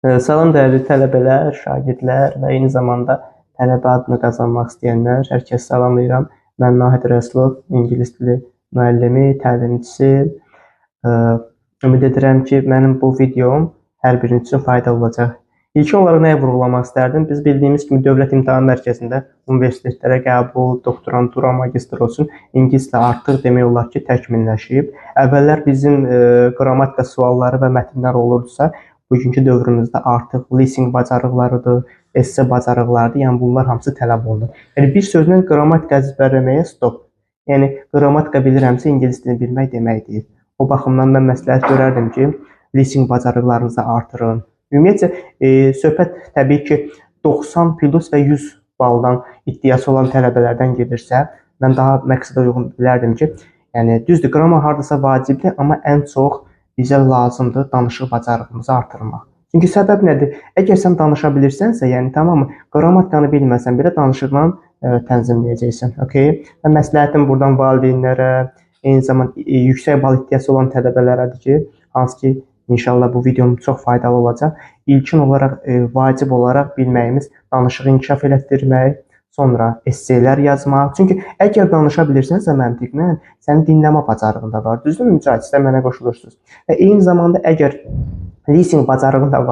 Salam dəyərli tələbələr, şagirdlər və eyni zamanda tələbə adını qazanmaq istəyənlər, hər kəs salamlayıram. Mən Nahid Rəsulov, ingilis dili müəllimi, təlimçisi. Ümid edirəm ki, mənim bu videom hər biriniz üçün faydalı olacaq. İlkin olaraq nəyə vurğulamaq istərdim? Biz bildiyimiz kimi Dövlət İmtahan Mərkəzində universitetlərə qəbul, doktorantura, magistr olsun, ingilis dili artıq demək olar ki, təkmilləşib. Əvvəllər bizim qrammatika sualları və mətnlər olurdusa, bugünkü dövrümüzdə artıq listening bacarıqlarıdır, esse bacarıqlarıdır. Yəni bunlar hamısı tələb olunur. Yəni bir sözlə qrammatika əzbərləməyə stop. Yəni qrammatika bilirəmsə ingilis dilini bilmək deməkdir. O baxımdan mən məsləhət görərdim ki, listening bacarıqlarınızı artırın. Ümumiyyətcə söhbət təbii ki 90 plus və 100 baldan iddiası olan tələbələrdən gedirsə, mən daha məqsədə uyğun bilərdim ki, yəni düzdür, qrammar hardasa vacibdir, amma ən çox bizə lazımdır danışıq bacarığımızı artırmaq. Çünki səbəb nədir? Əgər sən danışa bilirsənsə, yəni tamamı qrammatikanı bilməsən belə danışıqla tənzimləyəcəksən. Okay? Və məsləhətim buradan valideynlərə, eyni zamanda yüksək bal iddiası olan tələbələrədir ki, hansı ki inşallah bu videom çox faydalı olacaq. İlkin olaraq vacib olaraq bilməyimiz danışığı inkişaf elətdirmək, sonra esselər yazmaq. Çünki əgər danışa bilirsənsə məntiqlə, sənin dinləmə bacarığın da var. Düzdürmü Mücahid? Siz də mənə qoşulursunuz. Və eyni zamanda əgər listening bacarığın da var,